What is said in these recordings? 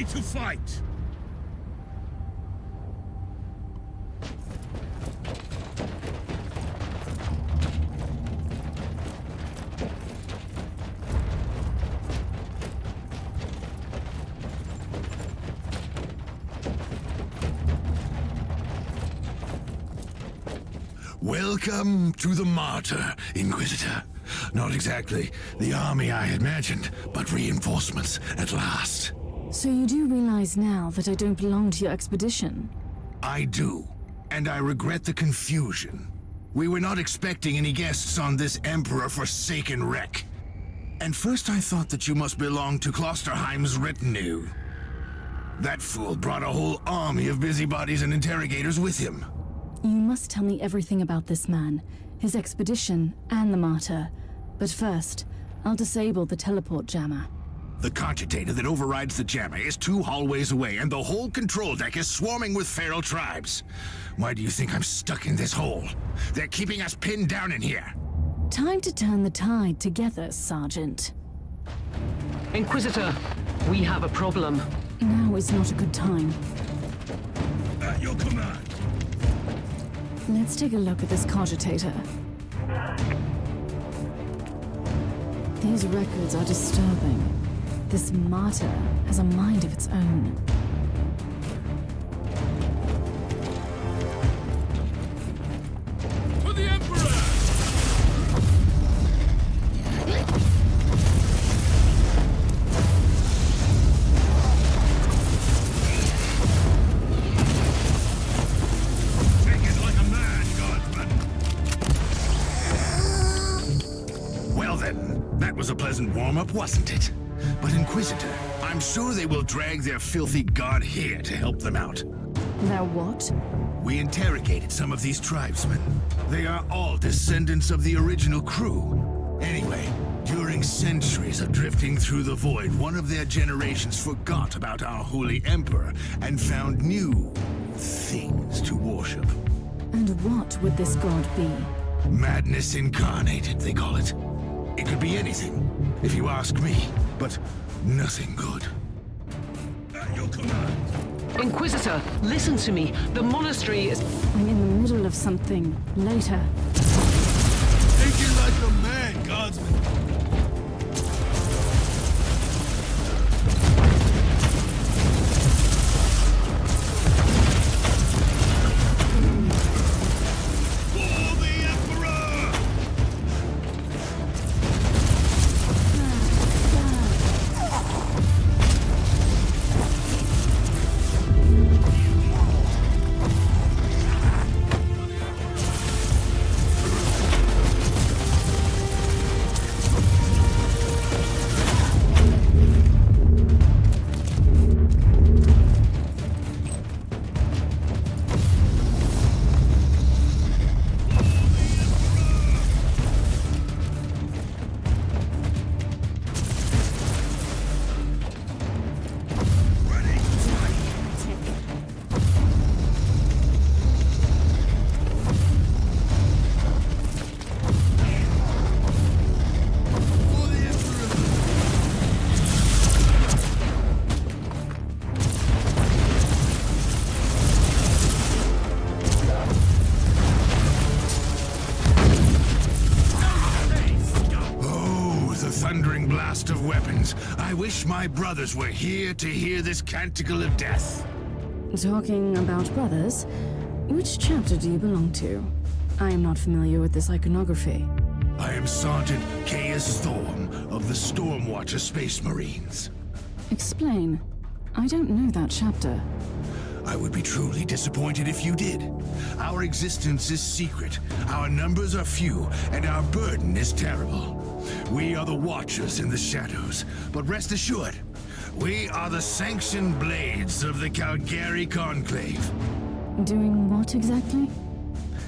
to fight! Welcome to the Martyr, Inquisitor. Not exactly the army I had imagined, but reinforcements at last. So you do realize now that I don't belong to your expedition? I do, and I regret the confusion. We were not expecting any guests on this Emperor-forsaken wreck. And first I thought that you must belong to Klosterheim's retinue. That fool brought a whole army of busybodies and interrogators with him. You must tell me everything about this man, his expedition, and the Martyr. But first, I'll disable the teleport jammer. The cogitator that overrides the jammer is 2 hallways away, and the whole control deck is swarming with feral tribes. Why do you think I'm stuck in this hole? They're keeping us pinned down in here. Time to turn the tide together, Sergeant. Inquisitor, we have a problem. Now is not a good time. At your command! Let's take a look at this cogitator. These records are disturbing. This Martyr has a mind of its own. For the Emperor! Take it like a man, Guardsman! Well then, that was a pleasant warm-up, wasn't it? But Inquisitor, I'm sure they will drag their filthy god here to help them out. Now what? We interrogated some of these tribesmen. They are all descendants of the original crew. Anyway, during centuries of drifting through the void, one of their generations forgot about our holy emperor and found new things to worship. And what would this god be? Madness incarnated, they call it. It could be anything, if you ask me, but nothing good. At your command! Inquisitor, listen to me. The monastery is... I'm in the middle of something. Later. Take it like a man, Guardsman! For the Emperor! Thundering blast of weapons. I wish my brothers were here to hear this canticle of death. Talking about brothers, which chapter do you belong to? I am not familiar with this iconography. I am Sergeant Caius Thorm of the Stormwatcher Space Marines. Explain. I don't know that chapter. I would be truly disappointed if you did. Our existence is secret, our numbers are few, and our burden is terrible. We are the Watchers in the shadows, but rest assured, we are the sanctioned blades of the Calgary Conclave. Doing what exactly?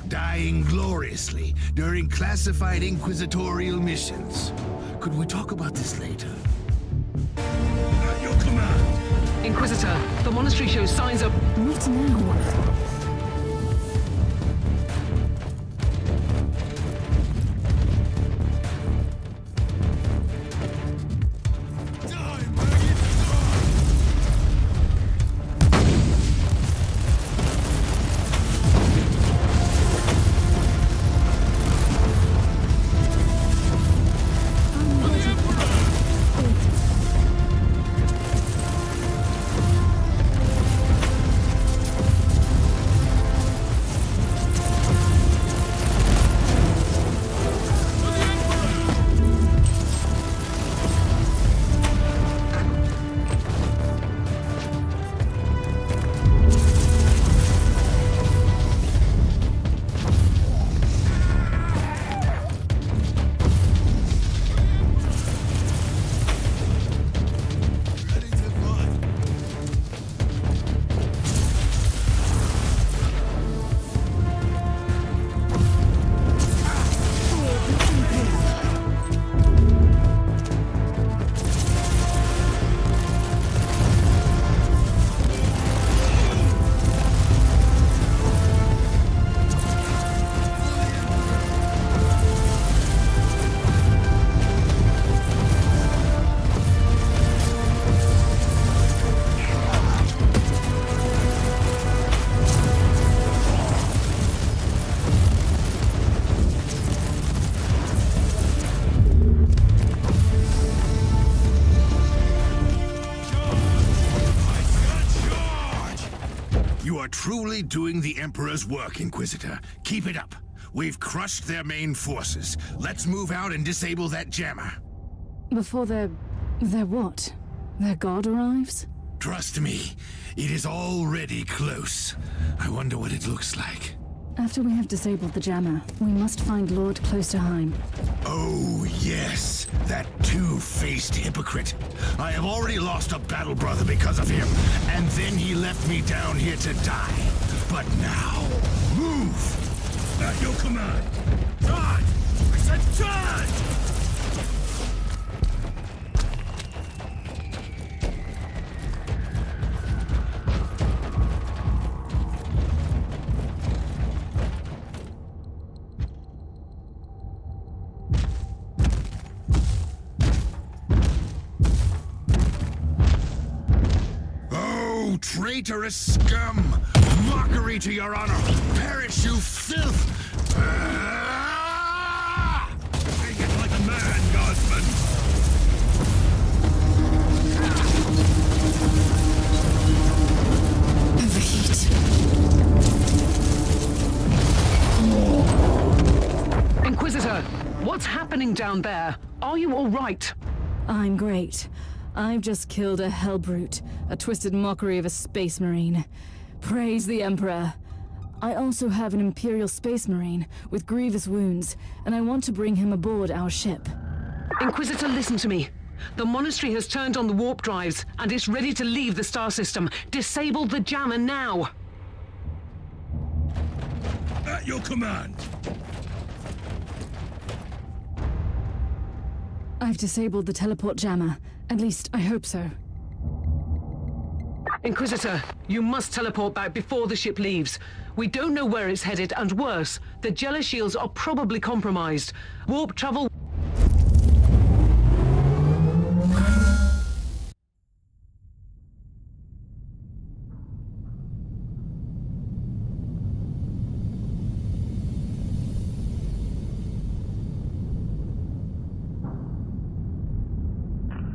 Dying gloriously during classified inquisitorial missions. Could we talk about this later? At your command! Inquisitor, the monastery shows signs of... Not now. You are truly doing the Emperor's work, Inquisitor. Keep it up. We've crushed their main forces. Let's move out and disable that jammer. Before their what? Their god arrives? Trust me, it is already close. I wonder what it looks like. After we have disabled the jammer, we must find Lord Klosterheim. Oh, yes, that two-faced hypocrite. I have already lost a battle brother because of him, and then he left me down here to die. But now, move! At your command. Charge! I said charge! Traitorous scum! Mockery to your honor! Perish, you filth! Take it like a man, guardsman! Overheat. Inquisitor, what's happening down there? Are you all right? I'm great. I've just killed a hellbrute, a twisted mockery of a space marine. Praise the Emperor. I also have an Imperial space marine with grievous wounds, and I want to bring him aboard our ship. Inquisitor, listen to me. The monastery has turned on the warp drives and is ready to leave the star system. Disable the jammer now. At your command. I've disabled the teleport jammer. At least, I hope so. Inquisitor, you must teleport back before the ship leaves. We don't know where it's headed, and worse, the Jella shields are probably compromised. Warp travel...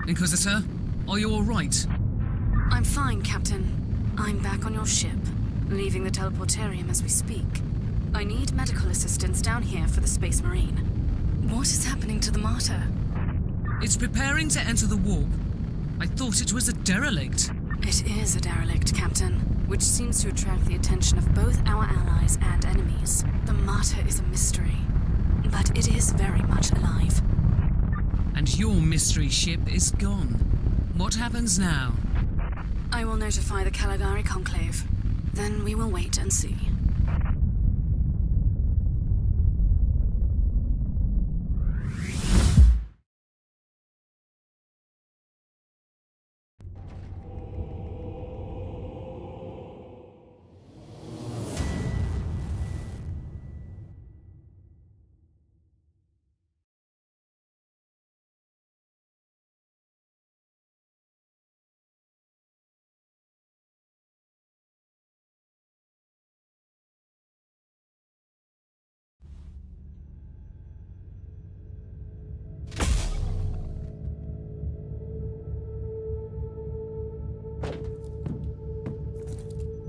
Inquisitor, are you all right? I'm fine, Captain. I'm back on your ship, leaving the teleportarium as we speak. I need medical assistance down here for the Space Marine. What is happening to the Martyr? It's preparing to enter the warp. I thought it was a derelict. It is a derelict, Captain, which seems to attract the attention of both our allies and enemies. The Martyr is a mystery, but it is very much alive. And your mystery ship is gone. What happens now? I will notify the Caligari Conclave. Then we will wait and see.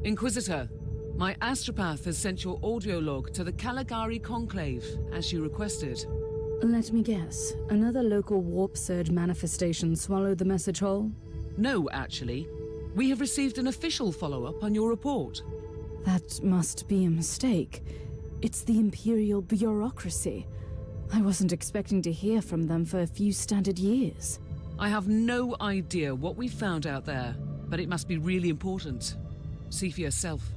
Inquisitor, my astropath has sent your audio log to the Caligari Conclave, as you requested. Let me guess. Another local warp surge manifestation swallowed the message whole? No, actually. We have received an official follow-up on your report. That must be a mistake. It's the Imperial bureaucracy. I wasn't expecting to hear from them for a few standard years. I have no idea what we found out there, but it must be really important. See for yourself.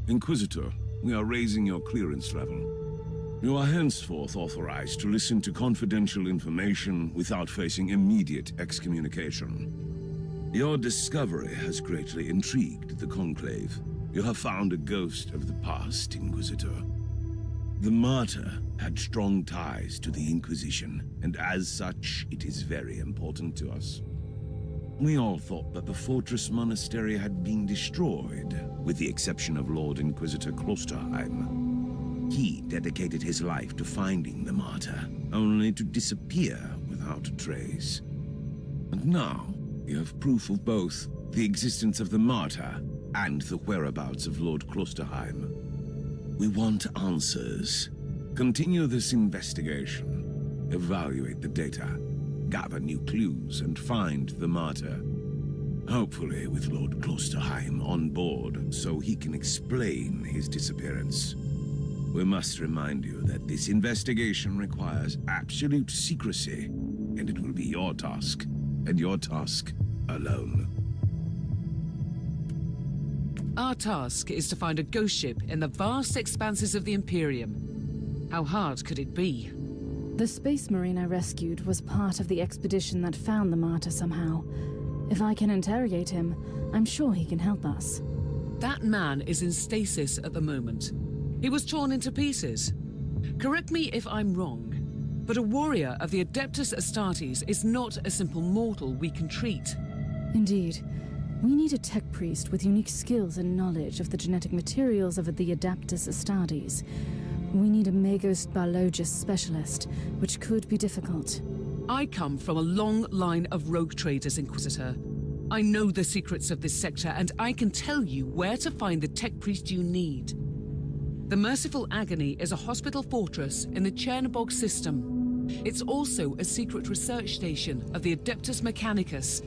Inquisitor, we are raising your clearance level. You are henceforth authorized to listen to confidential information without facing immediate excommunication. Your discovery has greatly intrigued the Conclave. You have found a ghost of the past, Inquisitor. The Martyr had strong ties to the Inquisition, and as such, it is very important to us. We all thought that the Fortress Monastery had been destroyed, with the exception of Lord Inquisitor Klosterheim. He dedicated his life to finding the Martyr, only to disappear without a trace. And now, you have proof of both the existence of the Martyr and the whereabouts of Lord Klosterheim. We want answers. Continue this investigation. Evaluate the data. Gather new clues and find the martyr. Hopefully with Lord Klosterheim on board so he can explain his disappearance. We must remind you that this investigation requires absolute secrecy, and it will be your task, and your task alone. Our task is to find a ghost ship in the vast expanses of the Imperium. How hard could it be? The Space Marine I rescued was part of the expedition that found the martyr somehow. If I can interrogate him, I'm sure he can help us. That man is in stasis at the moment. He was torn into pieces. Correct me if I'm wrong, but a warrior of the Adeptus Astartes is not a simple mortal we can treat. Indeed. We need a tech priest with unique skills and knowledge of the genetic materials of the Adeptus Astartes. We need a Magos biologist specialist, which could be difficult. I come from a long line of rogue traders, Inquisitor. I know the secrets of this sector, and I can tell you where to find the tech priest you need. The Merciful Agony is a hospital fortress in the Chernobog system. It's also a secret research station of the Adeptus Mechanicus.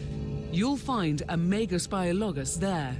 You'll find a Magos Biologus there.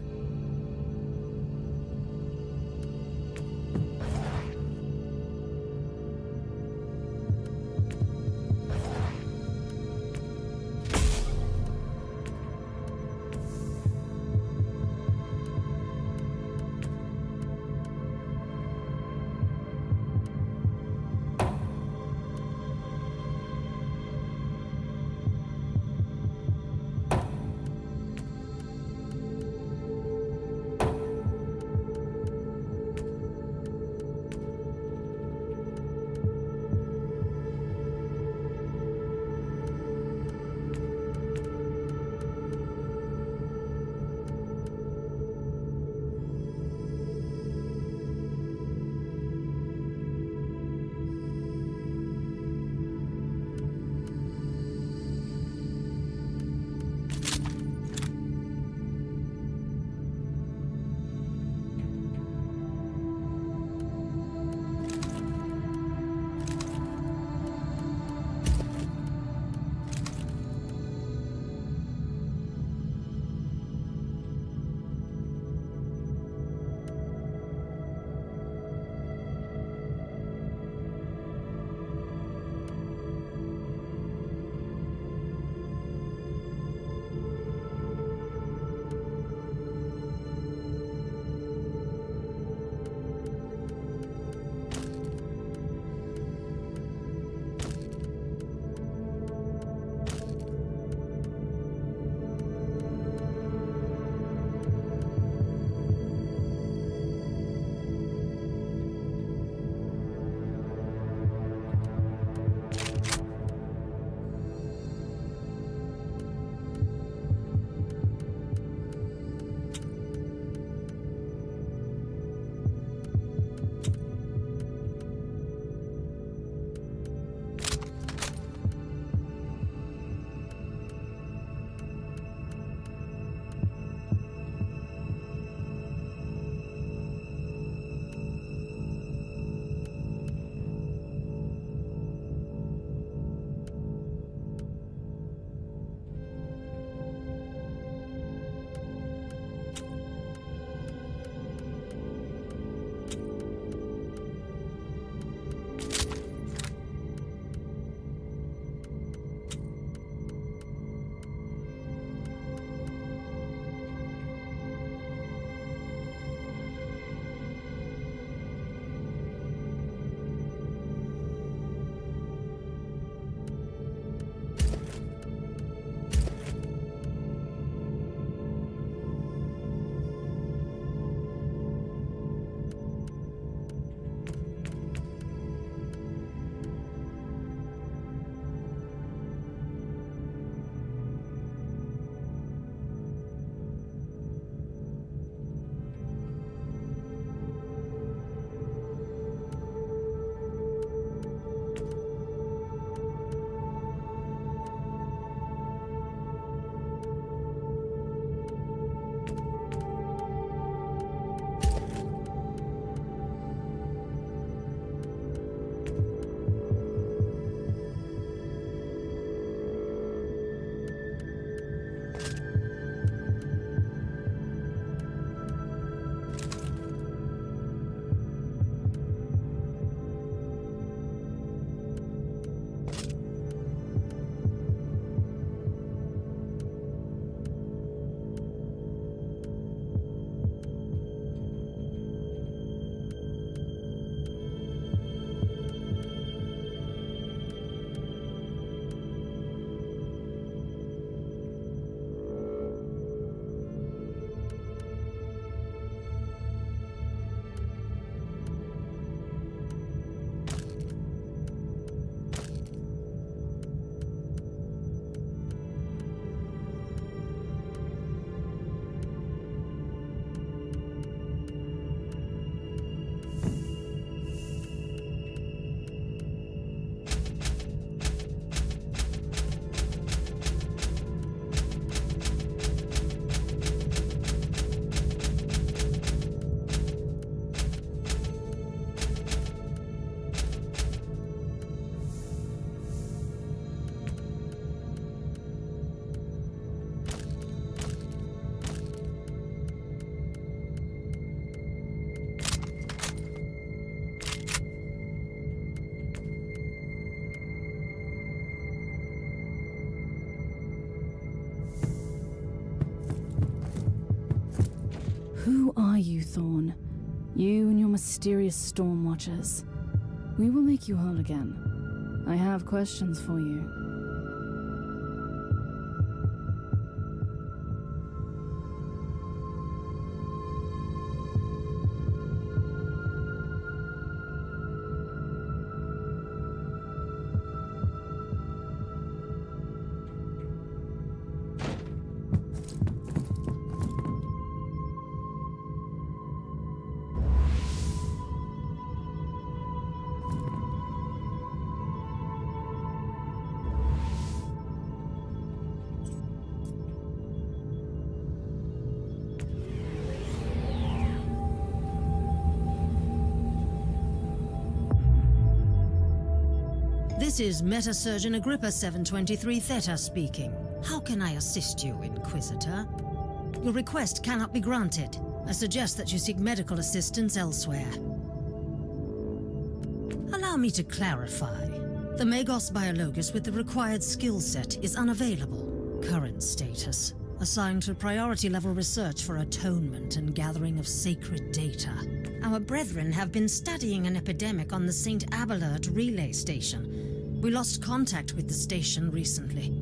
you, Thorn. You and your mysterious Storm Watchers. We will make you whole again. I have questions for you. This is Meta-Surgeon Agrippa 723 Theta speaking. How can I assist you, Inquisitor? Your request cannot be granted. I suggest that you seek medical assistance elsewhere. Allow me to clarify. The Magos Biologus with the required skill set is unavailable. Current status: assigned to priority-level research for atonement and gathering of sacred data. Our brethren have been studying an epidemic on the St. Abelard relay station. We lost contact with the station recently.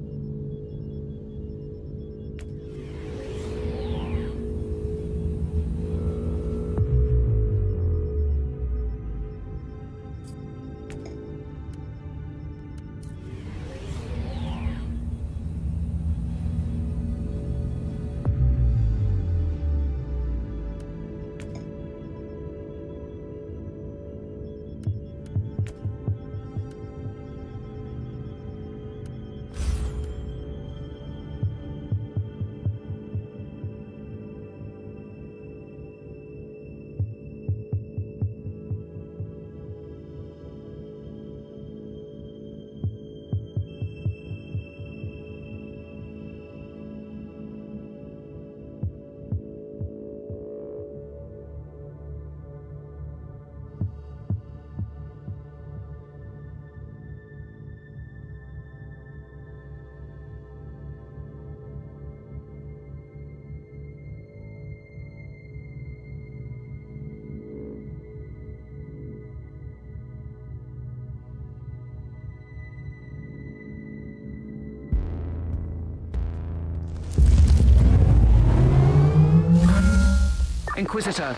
Inquisitor,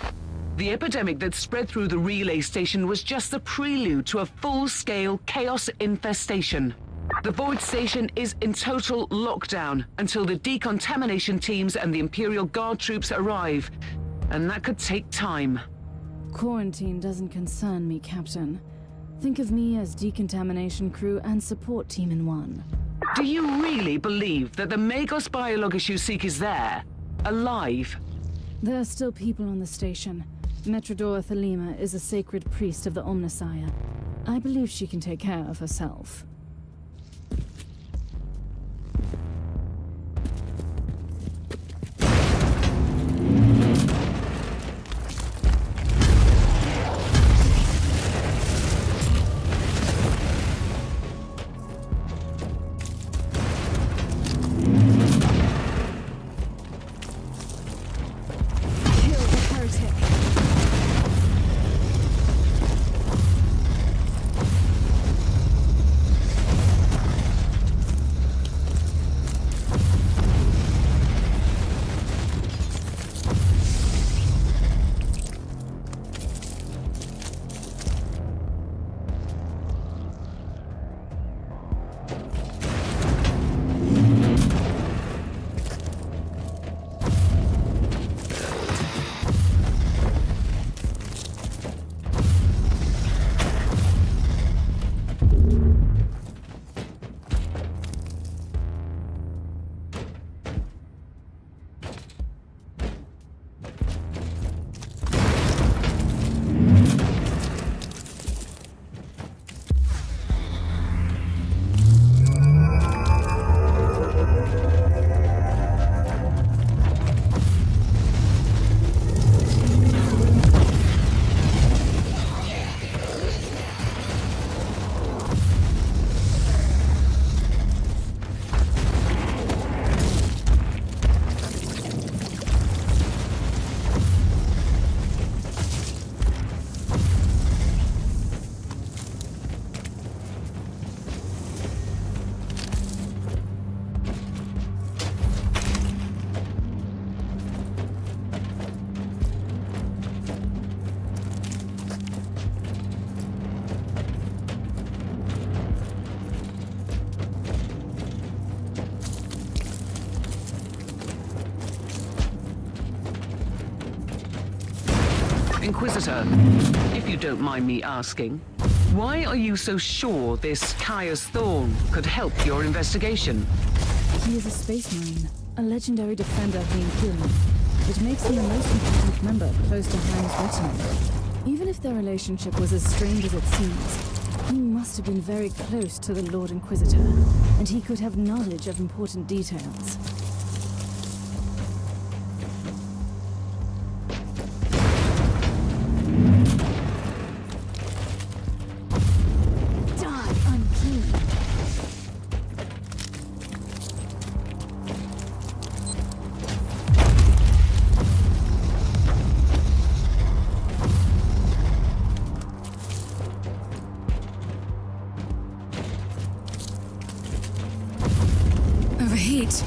the epidemic that spread through the relay station was just the prelude to a full-scale chaos infestation. The Void Station is in total lockdown until the decontamination teams and the Imperial Guard troops arrive, and that could take time. Quarantine doesn't concern me, Captain. Think of me as decontamination crew and support team in one. Do you really believe that the Magos Biologus you seek is there, alive? There are still people on the station. Metrodora Thelema is a sacred priest of the Omnissiah. I believe she can take care of herself. Inquisitor, if you don't mind me asking, why are you so sure this Caius Thorn could help your investigation? He is a space marine, a legendary defender of the Imperium, which makes him the most important member of Closter Hime's retinue. Even if their relationship was as strained as it seems, he must have been very close to the Lord Inquisitor, and he could have knowledge of important details. Die, unclean! Overheat.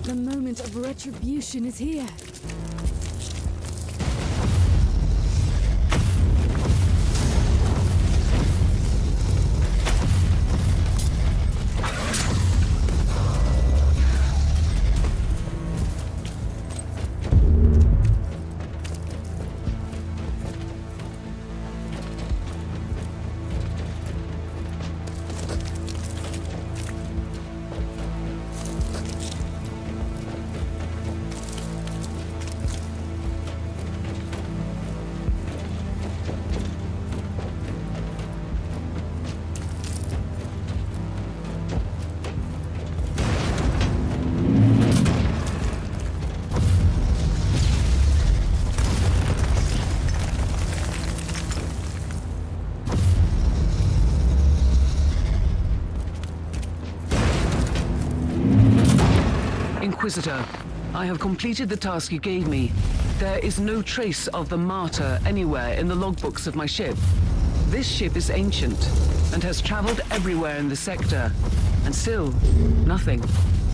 The moment of retribution is here. Inquisitor, I have completed the task you gave me. There is no trace of the martyr anywhere in the logbooks of my ship. This ship is ancient and has traveled everywhere in the sector, and still, nothing.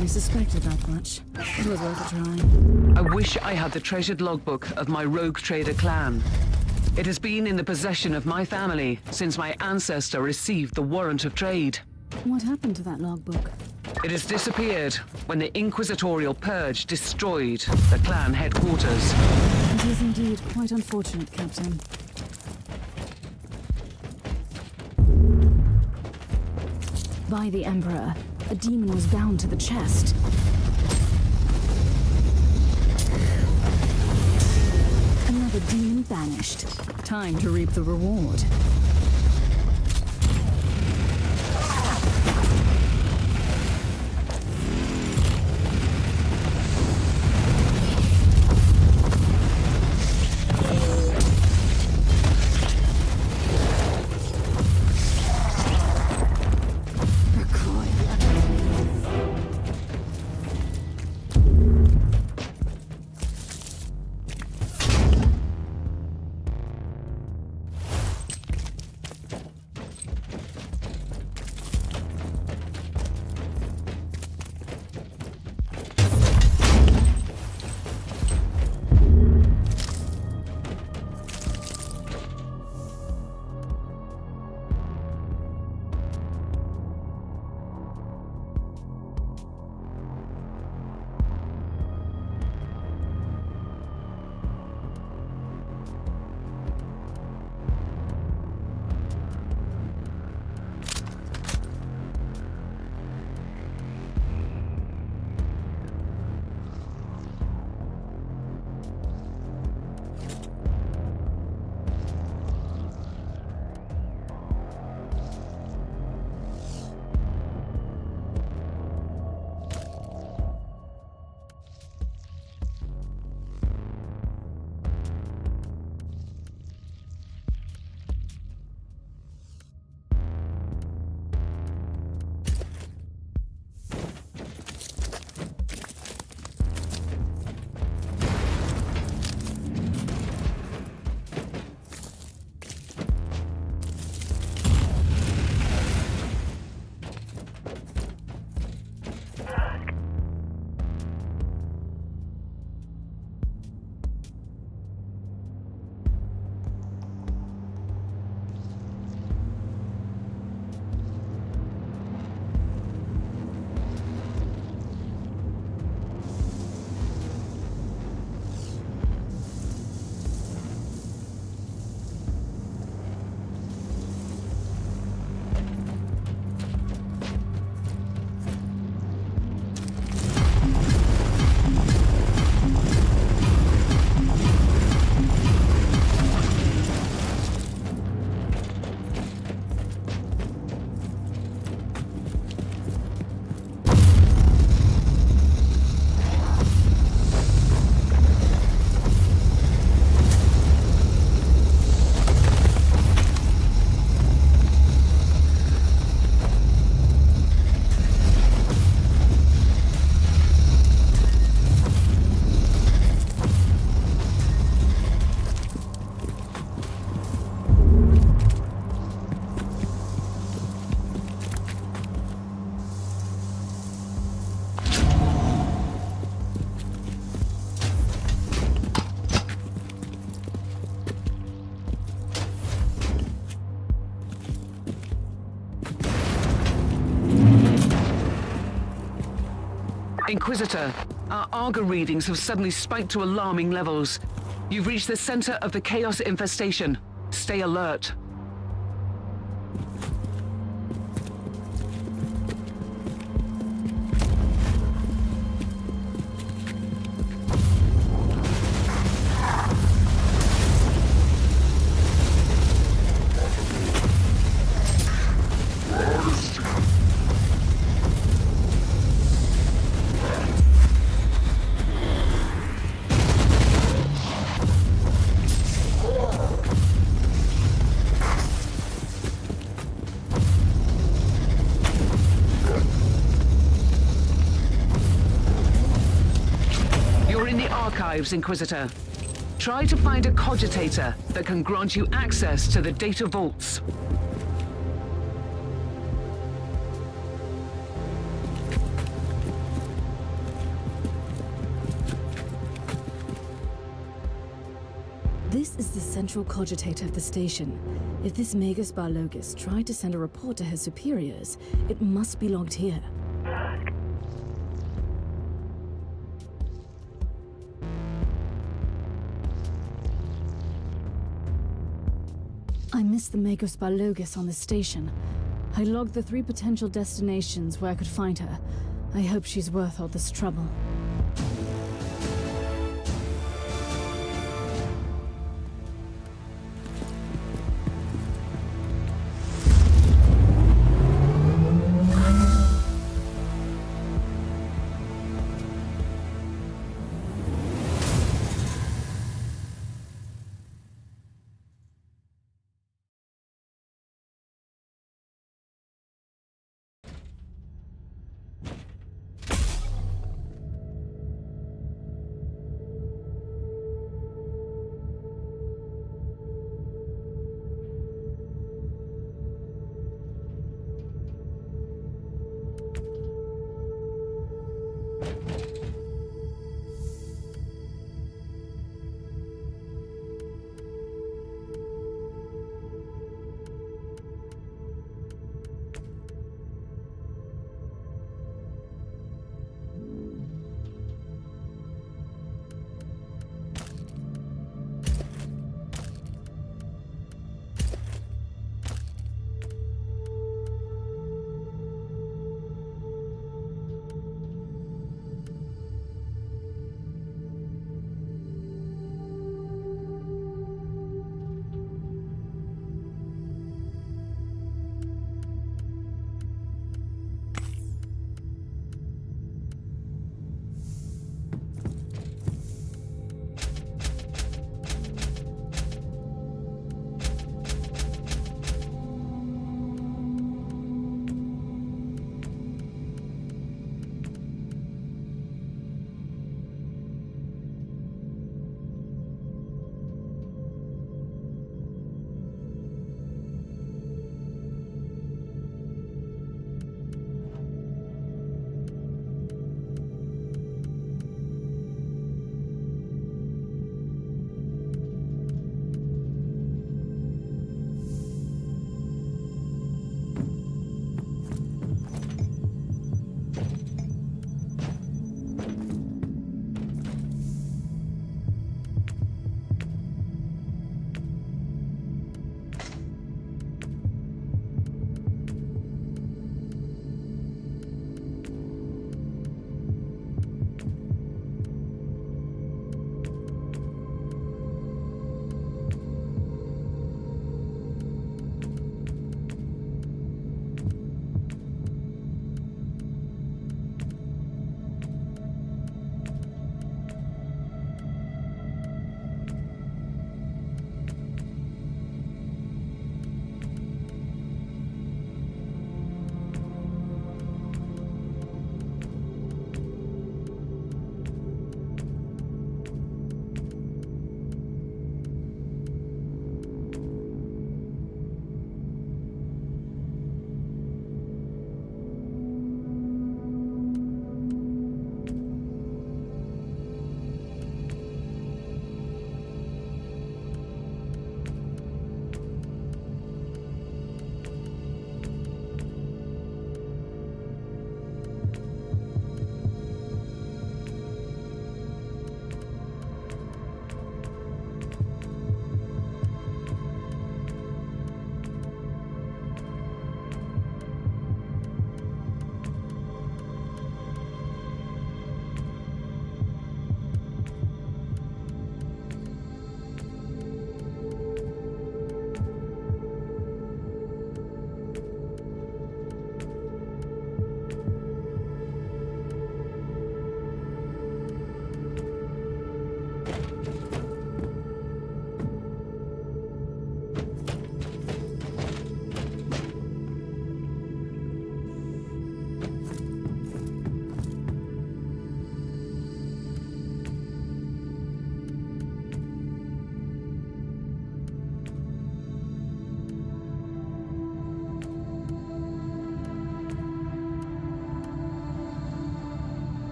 I suspected that much. It was worth a try. I wish I had the treasured logbook of my rogue trader clan. It has been in the possession of my family since my ancestor received the warrant of trade. What happened to that logbook? It has disappeared when the Inquisitorial Purge destroyed the clan headquarters. It is indeed quite unfortunate, Captain. By the Emperor, a demon was bound to the chest. Another demon banished. Time to reap the reward. Inquisitor, our Arga readings have suddenly spiked to alarming levels. You've reached the center of the Chaos infestation. Stay alert. Archives, Inquisitor. Try to find a cogitator that can grant you access to the data vaults. This is the central cogitator of the station. If this Magus Barlogus tried to send a report to his superiors, it must be logged here. I missed the Magus Barlogus on the station. I logged the 3 potential destinations where I could find her. I hope she's worth all this trouble.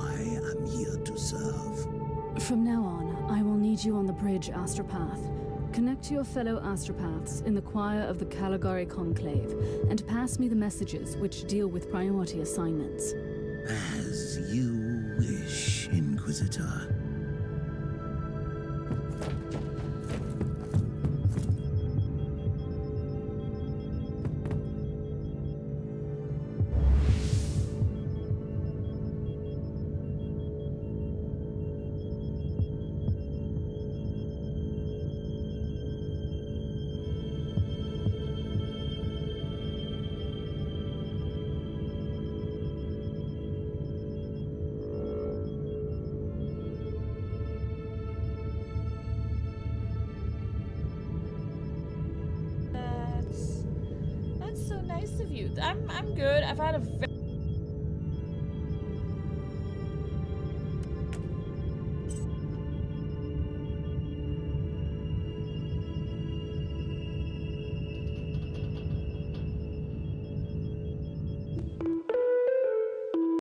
I am here to serve. From now on, I will need you on the bridge, Astropath. Connect to your fellow Astropaths in the choir of the Caligari Conclave, and pass me the messages which deal with priority assignments. As you wish, Inquisitor. That's so nice of you. I'm good. I've had a